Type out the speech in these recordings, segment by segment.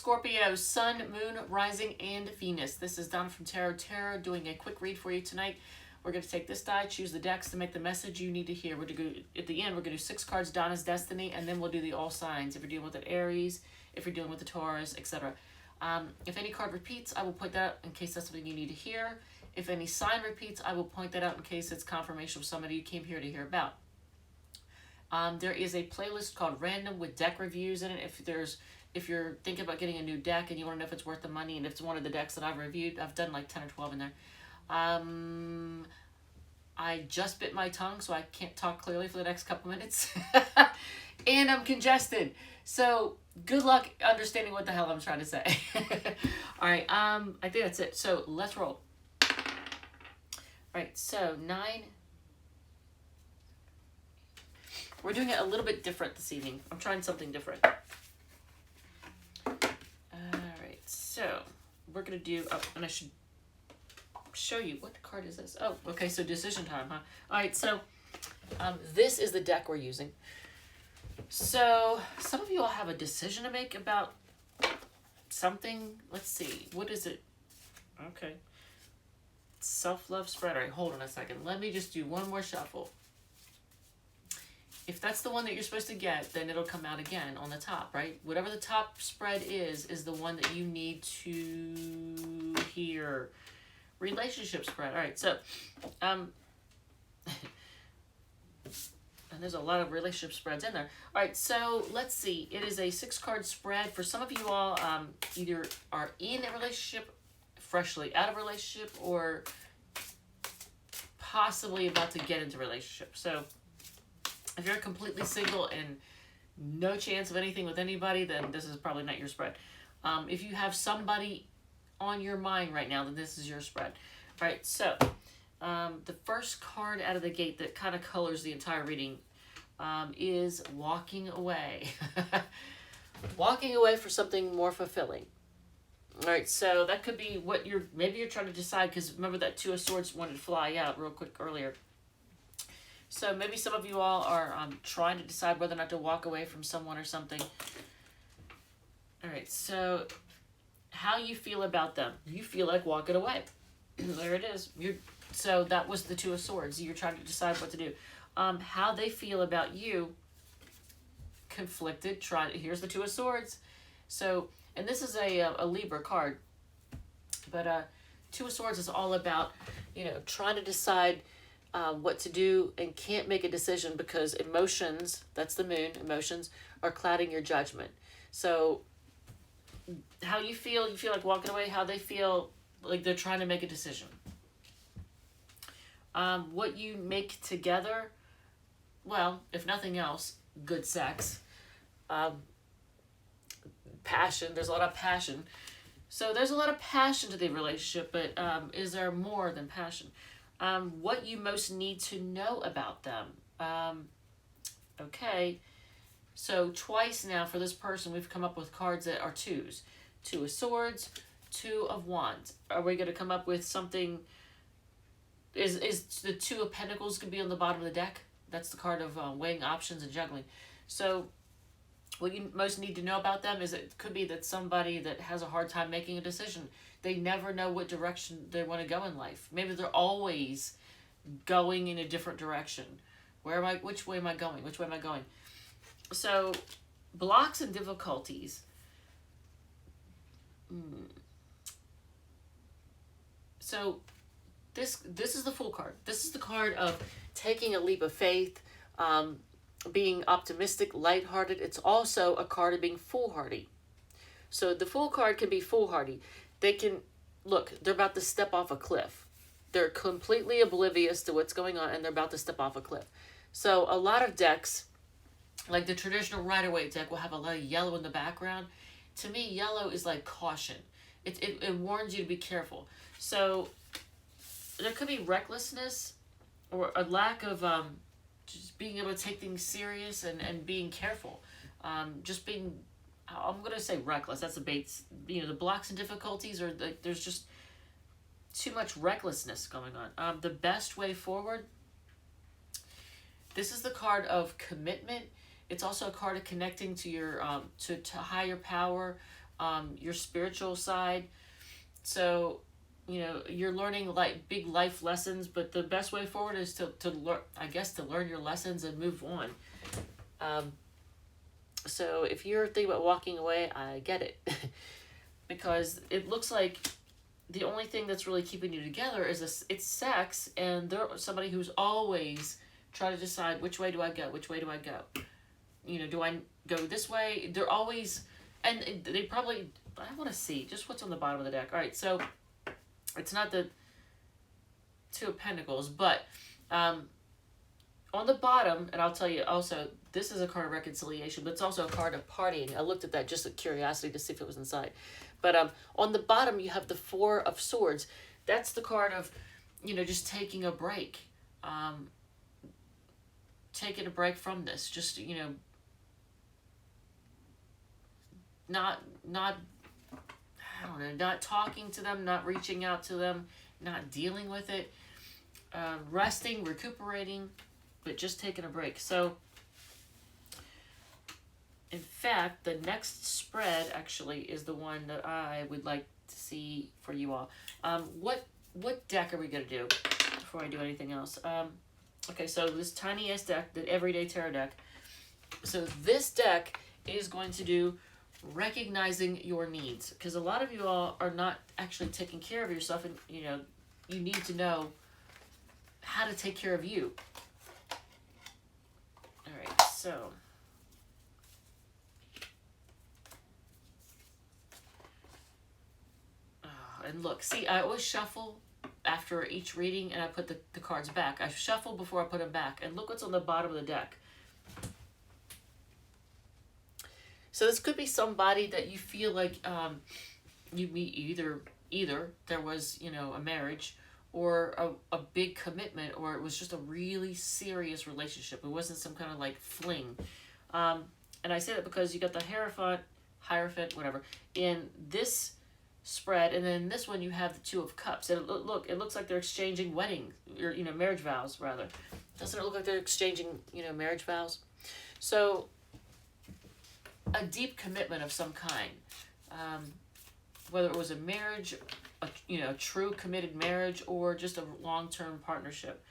Scorpio, Sun, Moon, Rising, and Venus. This is Donna from Tarot Tarot doing a quick read for you tonight. We're going to take this die, choose the decks to make the message you need to hear. We're going to go, at the end, we're going to do 6 cards, Donna's Destiny, and then we'll do the all signs. If you're dealing with an Aries, if you're dealing with the Taurus, etc. If any card repeats, I will point that out in case that's something you need to hear. If any sign repeats, I will point that out in case it's confirmation of somebody you came here to hear about. There is a playlist called Random with deck reviews in it. If you're thinking about getting a new deck and you want to know if it's worth the money and if it's one of the decks that I've reviewed, I've done like 10 or 12 in there. I just bit my tongue, so I can't talk clearly for the next couple minutes. And I'm congested. So good luck understanding what the hell I'm trying to say. All right, I think that's it. So let's roll. All right, so 9. We're doing it a little bit different this evening. I'm trying something different. Alright, so we're going to do, oh, and I should show you, what card is this? Oh, okay, so decision time, huh? Alright, so this is the deck we're using. So some of you all have a decision to make about something. Let's see, what is it? Okay. Self-love spread. Alright, hold on a second. Let me just do one more shuffle. If that's the one that you're supposed to get, then it'll come out again on the top, right? Whatever the top spread is the one that you need to hear. Relationship spread. All right, so, and there's a lot of relationship spreads in there. All right, so let's see. It is a 6-card spread. For some of you all, either are in a relationship, freshly out of a relationship, or possibly about to get into a relationship. So, if you're completely single and no chance of anything with anybody, then this is probably not your spread. If you have somebody on your mind right now, then this is your spread. All right, so the first card out of the gate that kind of colors the entire reading is walking away. Walking away for something more fulfilling. All right, so that could be what maybe you're trying to decide, because remember that 2 of Swords wanted to fly out real quick earlier. So maybe some of you all are trying to decide whether or not to walk away from someone or something. All right, so how you feel about them. You feel like walking away. There it is. So that was the 2 of Swords. You're trying to decide what to do. How they feel about you, conflicted. Here's the 2 of Swords. So, and this is a Libra card. But 2 of Swords is all about, trying to decide what to do and can't make a decision because emotions, that's the moon, emotions are clouding your judgment. So how you feel like walking away, how they feel like they're trying to make a decision. What you make together, well, if nothing else, good sex. Passion, there's a lot of passion. So there's a lot of passion to the relationship, but is there more than passion? What you most need to know about them. Okay, so twice now for this person we've come up with cards that are 2s. 2 of Swords, 2 of Wands. Are we going to come up with something? Is the 2 of Pentacles going to be on the bottom of the deck? That's the card of weighing options and juggling. So what you most need to know about them is it could be that somebody that has a hard time making a decision. They never know what direction they want to go in life. Maybe they're always going in a different direction. Which way am I going? Which way am I going? So, blocks and difficulties. So, this is the Fool card. This is the card of taking a leap of faith, being optimistic, lighthearted. It's also a card of being foolhardy. So, the Fool card can be foolhardy. They can, look, they're about to step off a cliff. They're completely oblivious to what's going on, and they're about to step off a cliff. So a lot of decks, like the traditional Rider-Waite deck, will have a lot of yellow in the background. To me, yellow is like caution. It warns you to be careful. So there could be recklessness or a lack of just being able to take things serious and being careful. Just being... I'm going to say reckless. That's a bait. The blocks and difficulties are there's just too much recklessness going on. The best way forward. This is the card of commitment. It's also a card of connecting to your to higher power, your spiritual side. So, you know, you're learning like big life lessons, but the best way forward is to learn, I guess, to learn your lessons and move on. So if you're thinking about walking away, I get it. Because it looks like the only thing that's really keeping you together is this, it's sex, and they're somebody who's always trying to decide, which way do I go? Which way do I go? You know, do I go this way? They're always, and they probably, I want to see just what's on the bottom of the deck. All right, so it's not the Two of Pentacles, but on the bottom, and I'll tell you also, this is a card of reconciliation, but it's also a card of partying. I looked at that just out of curiosity to see if it was inside. But on the bottom, you have the Four of Swords. That's the card of, you know, just taking a break. Taking a break from this. Just, you know, not I don't know, not talking to them, not reaching out to them, not dealing with it. Resting, recuperating, but just taking a break. So, in fact, the next spread actually is the one that I would like to see for you all. What deck are we going to do before I do anything else? Okay, so this tiny ass deck, the Everyday Tarot deck. So this deck is going to do recognizing your needs, because a lot of you all are not actually taking care of yourself, and you know, you need to know how to take care of you. All right, so and look, see, I always shuffle after each reading, and I put the cards back. I shuffle before I put them back, and look what's on the bottom of the deck. So this could be somebody that you feel like you meet either there was, you know, a marriage or a big commitment, or it was just a really serious relationship. It wasn't some kind of like fling. And I say that because you got the Hierophant, whatever, in this spread, and then this one you have the Two of Cups. And look, it looks like they're exchanging wedding, or, you know, marriage vows, rather. Doesn't it look like they're exchanging, you know, marriage vows? So, a deep commitment of some kind. Whether it was a marriage, you know, true committed marriage, or just a long-term partnership.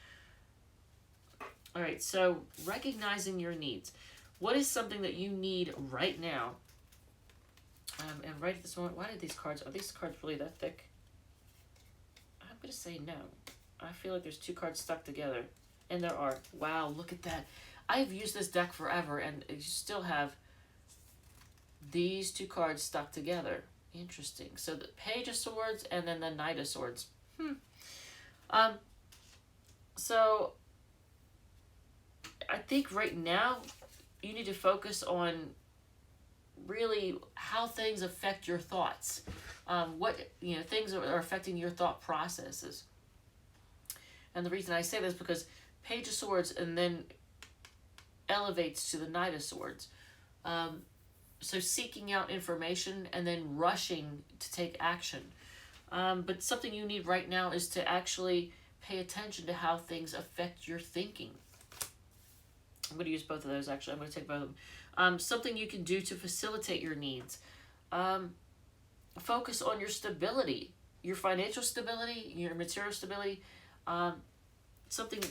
All right, so recognizing your needs. What is something that you need right now? And right at this moment, why did are these cards really that thick? I'm going to say no. I feel like there's two cards stuck together. And there are. Wow, look at that. I've used this deck forever, and you still have these two cards stuck together. Interesting. So the Page of Swords and then the Knight of Swords. So I think right now you need to focus on really how things affect your thoughts. What, you know, things are affecting your thought processes. And the reason I say this is because Page of Swords and then elevates to the Knight of Swords. So seeking out information and then rushing to take action. But something you need right now is to actually pay attention to how things affect your thinking. I'm going to use both of those, actually. I'm going to take both of them. Something you can do to facilitate your needs. Focus on your stability, your financial stability, your material stability. Something,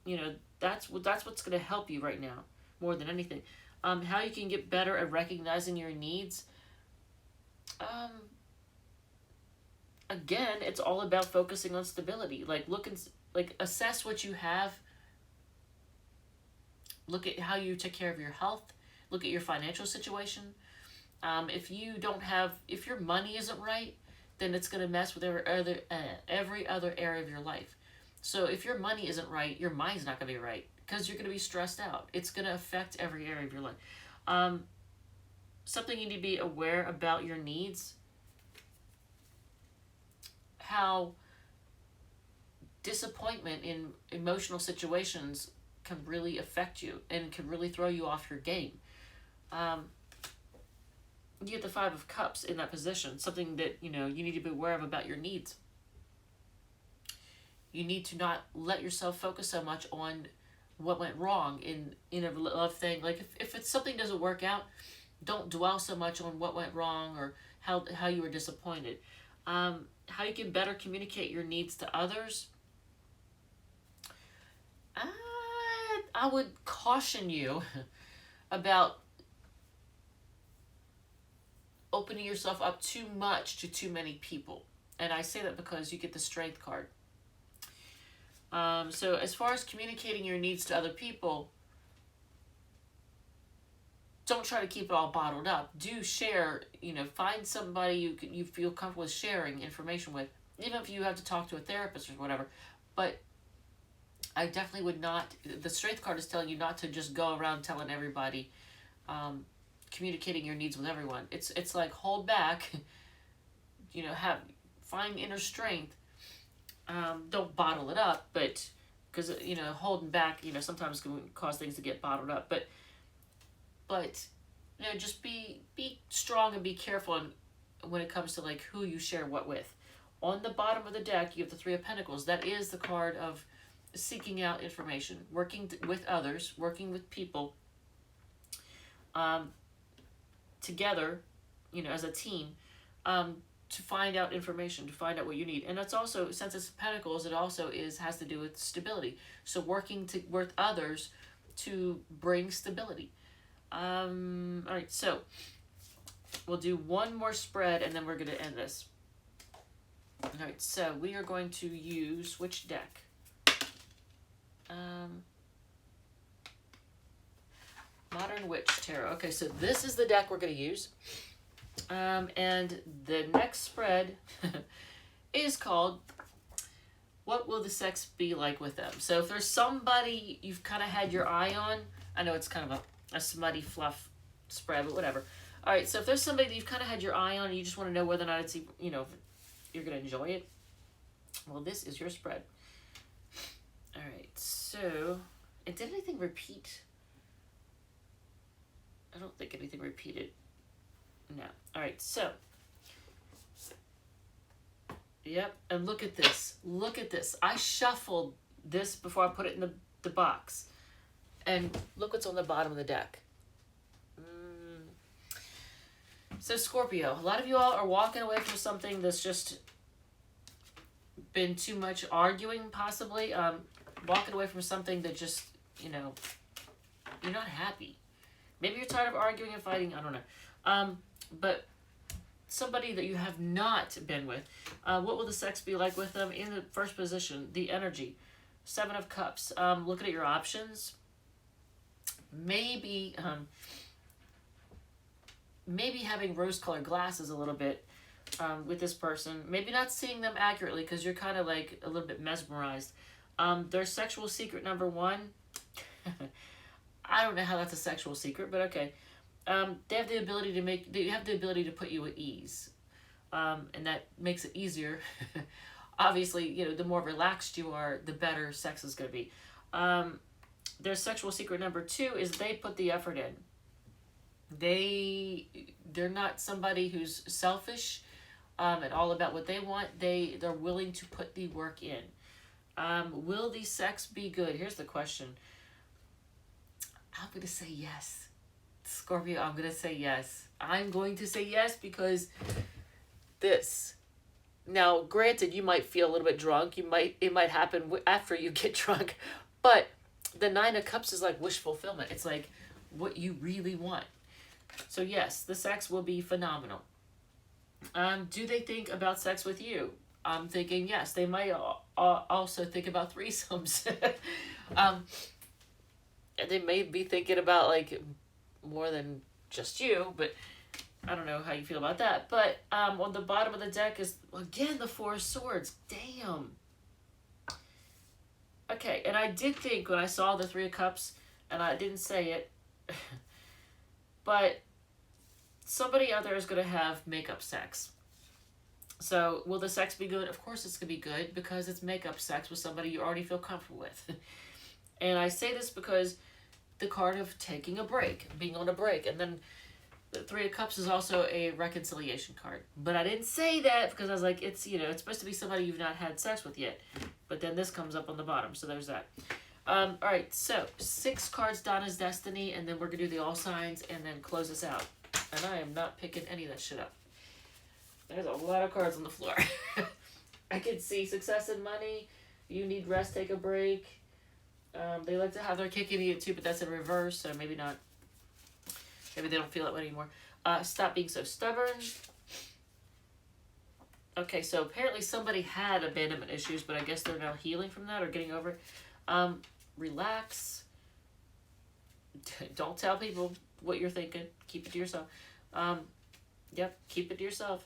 you know, that's what's going to help you right now more than anything. How you can get better at recognizing your needs. Again, it's all about focusing on stability. Like assess what you have. Look at how you take care of your health. Look at your financial situation. If your money isn't right, then it's going to mess with every other area of your life. So if your money isn't right, your mind's not going to be right, because you're going to be stressed out. It's going to affect every area of your life. Something you need to be aware about your needs. How disappointment in emotional situations can really affect you and can really throw you off your game. You get the Five of Cups in that position. Something that, you know, you need to be aware of about your needs. You need to not let yourself focus so much on what went wrong in a love thing. Like if it's something doesn't work out, Don't dwell so much on what went wrong or how you were disappointed. How you can better communicate your needs to others. I would caution you about opening yourself up too much to too many people. And I say that because you get the Strength card. So as far as communicating your needs to other people, don't try to keep it all bottled up. Do share, find somebody you feel comfortable with sharing information with, even if you have to talk to a therapist or whatever. But I definitely would not, the Strength card is telling you not to just go around telling everybody, communicating your needs with everyone. It's like hold back, find inner strength. Don't bottle it up, but because holding back, sometimes can cause things to get bottled up. But just be strong and be careful when it comes to like who you share what with. On the bottom of the deck, you have the Three of Pentacles. That is the card of seeking out information, working with others, working with people, together, as a team, to find out information, to find out what you need. And that's also, since it's Pentacles, it also has to do with stability. So working with others to bring stability. All right, so we'll do one more spread and then we're going to end this. All right, so we are going to use which deck? Modern Witch Tarot. Okay, so this is the deck we're going to use. And the next spread is called What Will the Sex Be Like with Them? So if there's somebody you've kind of had your eye on, I know it's kind of a smutty fluff spread, but whatever. All right, so if there's somebody that you've kind of had your eye on and you just want to know whether or not it's, if you're going to enjoy it, well, this is your spread. All right, so, and did anything repeat? I don't think anything repeated. No. All right, so. Yep, and look at this. Look at this. I shuffled this before I put it in the box. And look what's on the bottom of the deck. So Scorpio, a lot of you all are walking away from something that's just been too much arguing, possibly. Walking away from something that just, you're not happy. Maybe you're tired of arguing and fighting. I don't know. But somebody that you have not been with, what will the sex be like with them? In the first position, the energy. 7 of Cups. Looking at your options. Maybe having rose-colored glasses a little bit with this person. Maybe not seeing them accurately because you're kind of like a little bit mesmerized. Their sexual secret number 1. I don't know how that's a sexual secret, but okay. They have the ability to put you at ease. And that makes it easier. Obviously, the more relaxed you are, the better sex is going to be. Their sexual secret number 2 is they put the effort in. They're not somebody who's selfish and all about what they want. They're willing to put the work in. Will the sex be good? Here's the question. I'm going to say yes. Scorpio, I'm going to say yes. I'm going to say yes because this. Now, granted, you might feel a little bit drunk. It might happen after you get drunk. But the 9 of Cups is like wish fulfillment. It's like what you really want. So yes, the sex will be phenomenal. Do they think about sex with you? I'm thinking yes. They might also think about threesomes. They may be thinking about like more than just you, but I don't know how you feel about that. But on the bottom of the deck is, again, the 4 of Swords. Damn. Okay, and I did think when I saw the 3 of Cups, and I didn't say it, but somebody out there is going to have makeup sex. So will the sex be good? Of course it's going to be good because it's makeup sex with somebody you already feel comfortable with. And I say this because the card of taking a break, being on a break. And then the 3 of Cups is also a reconciliation card. But I didn't say that because I was like, it's supposed to be somebody you've not had sex with yet. But then this comes up on the bottom, so there's that. All right, so 6 cards, Donna's Destiny, and then we're going to do the all signs and then close this out. And I am not picking any of that shit up. There's a lot of cards on the floor. I can see success and money. You need rest, take a break. They like to have their cake and eat it too, but that's in reverse, so maybe not. Maybe they don't feel that way anymore. Stop being so stubborn. Okay, so apparently somebody had abandonment issues, but I guess they're now healing from that or getting over it. Relax. Don't tell people what you're thinking. Keep it to yourself. Yep, keep it to yourself.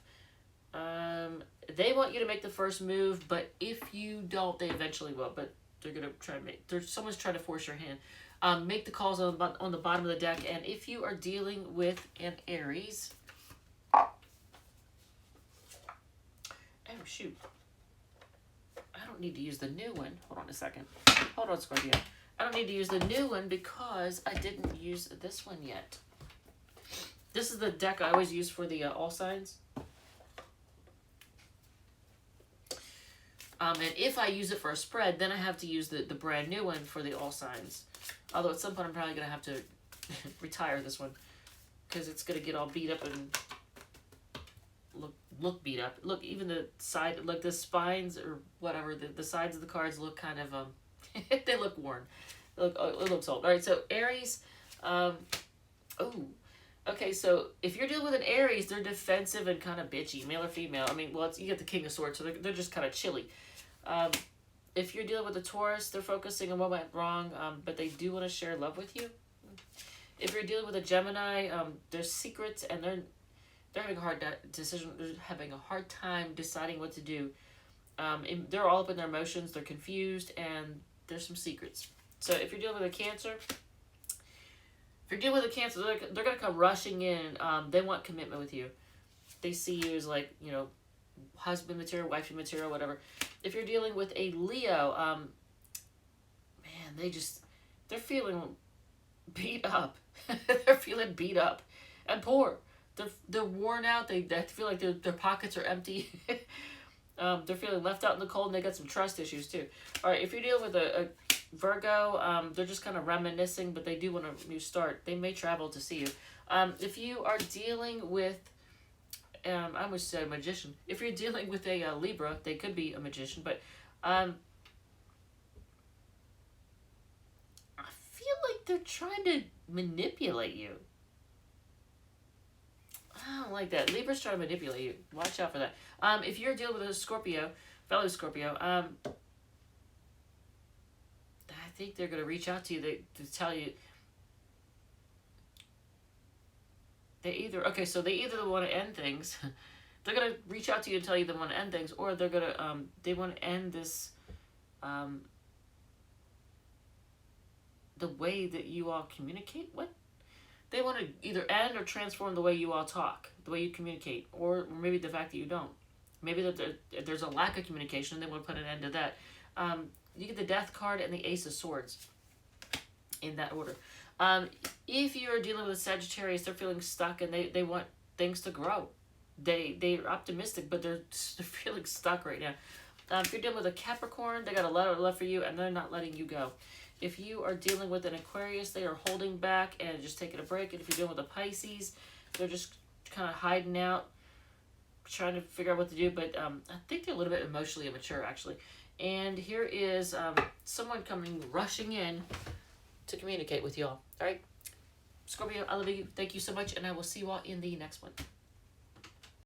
They want you to make the first move, but if you don't, they eventually will. But they're gonna try to make. Someone's trying to force your hand. Make the calls on the bottom of the deck, and if you are dealing with an Aries. Oh, shoot. I don't need to use the new one. Hold on a second. Hold on, Scorpio. I don't need to use the new one because I didn't use this one yet. This is the deck I always use for the all signs. And if I use it for a spread, then I have to use the brand new one for the all signs. Although at some point I'm probably going to have to retire this one because it's going to get all beat up and look beat up. Look, even the side, like the spines or whatever, the sides of the cards look kind of they look worn. It looks old. All right, so Aries. Okay, so if you're dealing with an Aries, they're defensive and kind of bitchy, male or female. I mean, well, you get the King of Swords, so they're just kind of chilly. If you're dealing with a Taurus, they're focusing on what went wrong, but they do want to share love with you. If you're dealing with a Gemini, there's secrets, and they're having a hard decision. They're having a hard time deciding what to do. They're all up in their emotions. They're confused, and there's some secrets. So if you're dealing with a Cancer, they're going to come rushing in. They want commitment with you. They see you as like, you know, husband material, wifey material, whatever. If you're dealing with a Leo, man, they're feeling beat up. They're feeling beat up and poor. They're worn out. They feel like their pockets are empty. They're feeling left out in the cold, and they got some trust issues too. All right, if you're dealing with a Virgo, they're just kind of reminiscing, but they do want a new start. They may travel to see you. If you are dealing with, I almost said a magician. If you're dealing with a Libra, they could be a magician, but I feel like they're trying to manipulate you. I don't like that. Libra's trying to manipulate you. Watch out for that. If you're dealing with a Scorpio, fellow Scorpio, I think they're going to reach out to you to tell you. They either want to end things. They're going to reach out to you and tell you they want to end things, or they're going to they want to end this the way that you all communicate. What? They want to either end or transform the way you all talk, the way you communicate, or maybe the fact that you don't. Maybe that there's a lack of communication and they want to put an end to that. You get the Death card and the Ace of Swords in that order. If you're dealing with a Sagittarius, they're feeling stuck and they want things to grow. They're optimistic, but they're feeling stuck right now. If you're dealing with a Capricorn, they got a lot of love for you and they're not letting you go. If you are dealing with an Aquarius, they are holding back and just taking a break. And if you're dealing with a Pisces, they're just kind of hiding out, trying to figure out what to do. But I think they're a little bit emotionally immature, actually. And here is someone rushing in to communicate with y'all. All right? Scorpio, I love you. Thank you so much. And I will see you all in the next one.